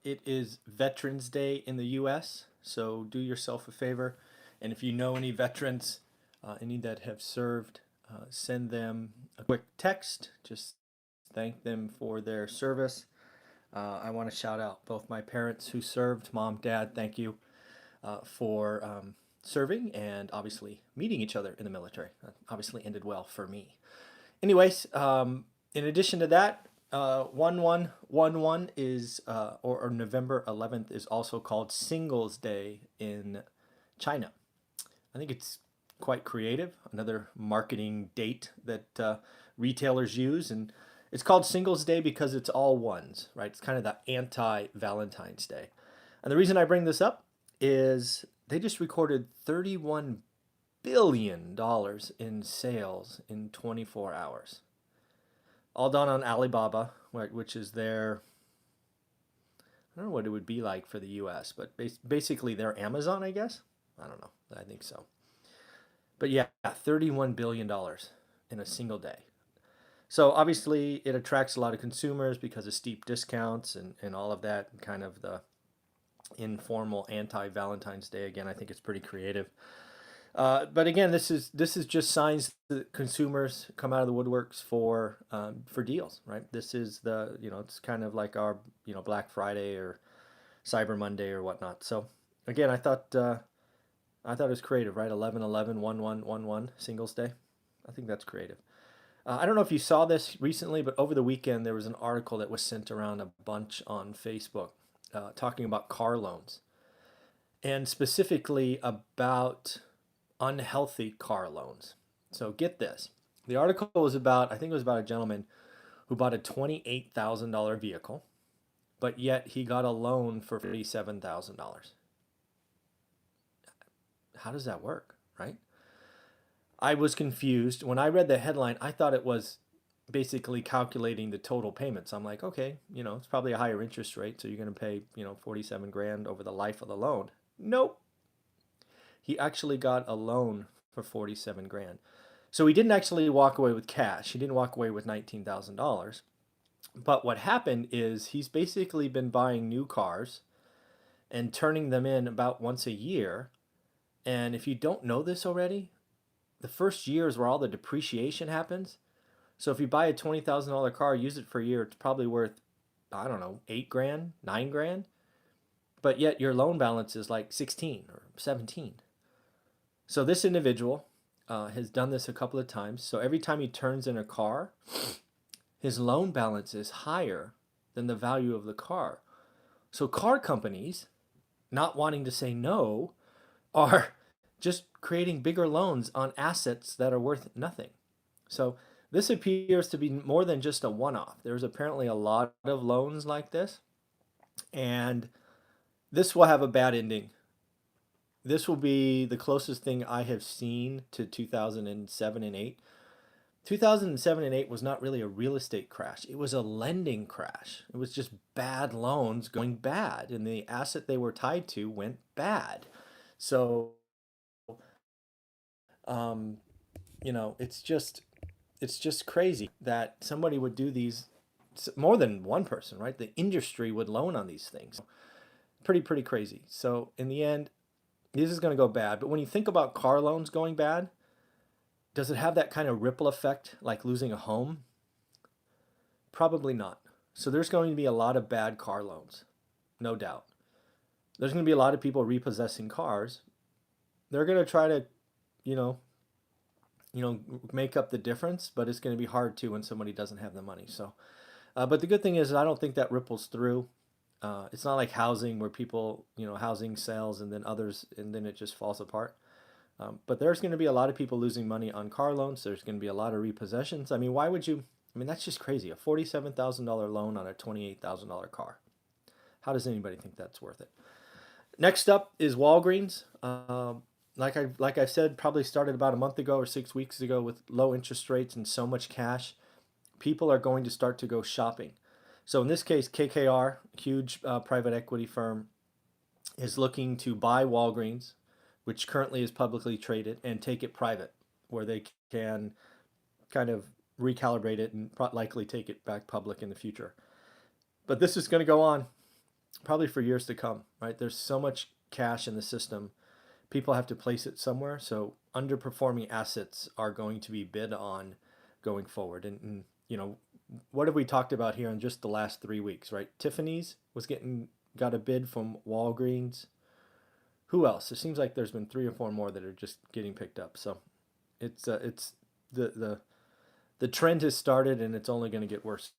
It is Veterans Day in the US, so do yourself a favor. And if you know any veterans, any that have served, send them a quick text. Just thank them for their service. I want to shout out both my parents who served, mom, dad, thank you for serving and obviously meeting each other in the military. That obviously ended well for me. Anyways, in addition to that, 1111 is, or November 11th is also called Singles Day in China. I think it's quite creative, another marketing date that retailers use. And it's called Singles Day because it's all ones, right? It's kind of the anti-Valentine's Day. And the reason I bring this up is they just recorded $31 billion in sales in 24 hours. All done on Alibaba, which is their, I don't know what it would be like for the US, but basically their Amazon, I guess. I don't know. I think so. But yeah, $31 billion in a single day. So obviously it attracts a lot of consumers because of steep discounts and all of that, kind of the informal anti-Valentine's Day. Again, I think it's pretty creative. But again, this is just signs that consumers come out of the woodworks for deals, right? This is the, it's kind of like our, Black Friday or Cyber Monday or whatnot. So again, I thought it was creative, right? 11/11/11/11 Singles Day. I think that's creative. I don't know if you saw this recently, but over the weekend there was an article that was sent around a bunch on Facebook talking about car loans, and specifically about unhealthy car loans. So get this. The article was about, I think it was about a gentleman who bought a $28,000 vehicle, but yet he got a loan for $47,000. How does that work, right? I was confused. When I read the headline, I thought it was basically calculating the total payments. I'm like, okay, it's probably a higher interest rate, so you're going to pay, 47 grand over the life of the loan. Nope. He actually got a loan for 47 grand. So he didn't actually walk away with cash. He didn't walk away with $19,000. But what happened is he's basically been buying new cars and turning them in about once a year. And if you don't know this already, the first year is where all the depreciation happens. So if you buy a $20,000 car, use it for a year, it's probably worth, I don't know, 8 grand, 9 grand. But yet your loan balance is like 16 or 17. So this individual has done this a couple of times. So every time he turns in a car, his loan balance is higher than the value of the car. So car companies, not wanting to say no, are just creating bigger loans on assets that are worth nothing. So this appears to be more than just a one-off. There's apparently a lot of loans like this, and this will have a bad ending. This will be the closest thing I have seen to 2007 and 8. 2007 and 8 was not really a real estate crash. It was a lending crash. It was just bad loans going bad, and the asset they were tied to went bad. So, it's just crazy that somebody would do these, more than one person, right? The industry would loan on these things. Pretty crazy. So in the end, this is going to go bad. But when you think about car loans going bad, does it have that kind of ripple effect like losing a home? Probably not. So there's going to be a lot of bad car loans, no doubt. There's going to be a lot of people repossessing cars. They're going to try to, make up the difference, but it's going to be hard to when somebody doesn't have the money. So, but the good thing is I don't think that ripples through. It's not like housing where people, housing sells and then others, and then it just falls apart. But there's going to be a lot of people losing money on car loans. There's going to be a lot of repossessions. I mean, why would you? I mean, that's just crazy. A $47,000 loan on a $28,000 car. How does anybody think that's worth it? Next up is Walgreens. Like I said, probably started about a month ago or 6 weeks ago with low interest rates and so much cash. People are going to start to go shopping. So in this case, KKR, huge private equity firm, is looking to buy Walgreens, which currently is publicly traded, and take it private, where they can kind of recalibrate it and likely take it back public in the future. But this is going to go on probably for years to come, right? There's so much cash in the system. People have to place it somewhere. So underperforming assets are going to be bid on going forward. And you know, what have we talked about here in just the last 3 weeks, right? Tiffany's got a bid from Walgreens. Who else? It seems like there's been 3 or 4 more that are just getting picked up. So it's the the trend has started and it's only going to get worse.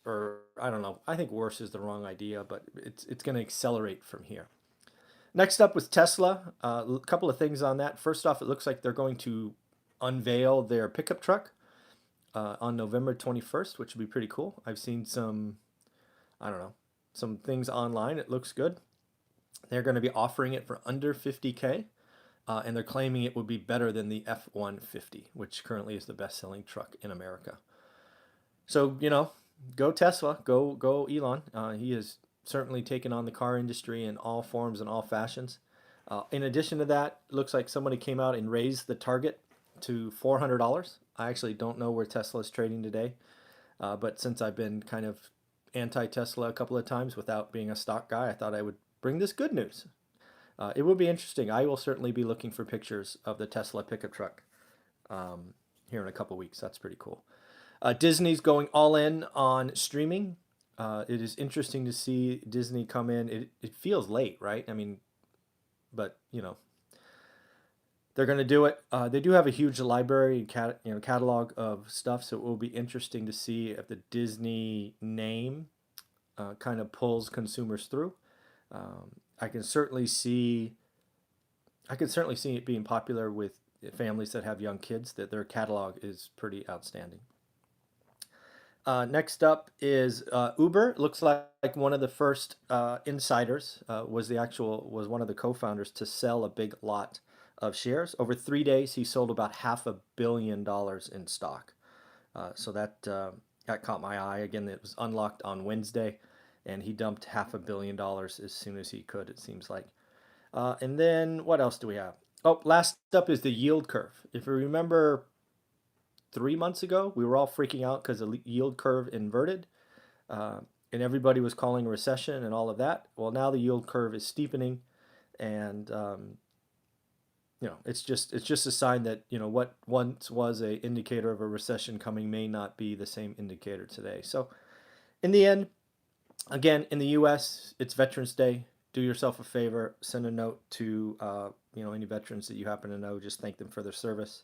Or I don't know. I think worse is the wrong idea, but it's going to accelerate from here. Next up was Tesla. A couple of things on that. First off, it looks like they're going to unveil their pickup truck on November 21st, which would be pretty cool. I've seen some, I don't know, some things online. It looks good. They're going to be offering it for under 50K, and they're claiming it would be better than the F-150, which currently is the best-selling truck in America. So, you know, go Tesla, go Elon. He has certainly taken on the car industry in all forms and all fashions. In addition to that, looks like somebody came out and raised the target to $400. I actually don't know where Tesla is trading today, but since I've been kind of anti-Tesla a couple of times without being a stock guy, I thought I would bring this good news. It will be interesting. I will certainly be looking for pictures of the Tesla pickup truck here in a couple weeks. That's pretty cool. Disney's going all in on streaming. It is interesting to see Disney come in. It feels late, right? I mean, but you know, they're going to do it. They do have a huge library and catalog of stuff, so it will be interesting to see if the Disney name kind of pulls consumers through. I can certainly see it being popular with families that have young kids. That their catalog is pretty outstanding. Next up is Uber. Looks like one of the first insiders was one of the co-founders to sell a big lot of shares. Over 3 days, he sold about $500 million in stock. So that caught my eye. Again, it was unlocked on Wednesday, and he dumped $500 million as soon as he could, it seems like. And then what else do we have? Oh, last up is the yield curve. If you remember 3 months ago, we were all freaking out because the yield curve inverted, and everybody was calling a recession and all of that. Well, now the yield curve is steepening, and you know, it's just a sign that, you know, what once was a indicator of a recession coming may not be the same indicator today. So, in the end, again, in the U.S., it's Veterans Day. Do yourself a favor, send a note to you know, any veterans that you happen to know. Just thank them for their service.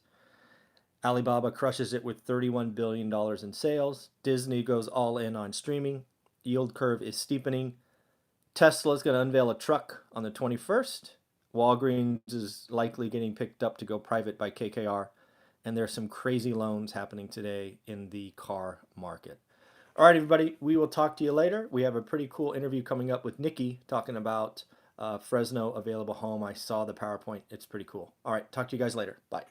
Alibaba crushes it with $31 billion in sales. Disney goes all in on streaming. Yield curve is steepening. Tesla's going to unveil a truck on the 21st. Walgreens is likely getting picked up to go private by KKR. And there's some crazy loans happening today in the car market. All right, everybody, we will talk to you later. We have a pretty cool interview coming up with Nikki talking about Fresno available home. I saw the PowerPoint. It's pretty cool. All right, talk to you guys later. Bye.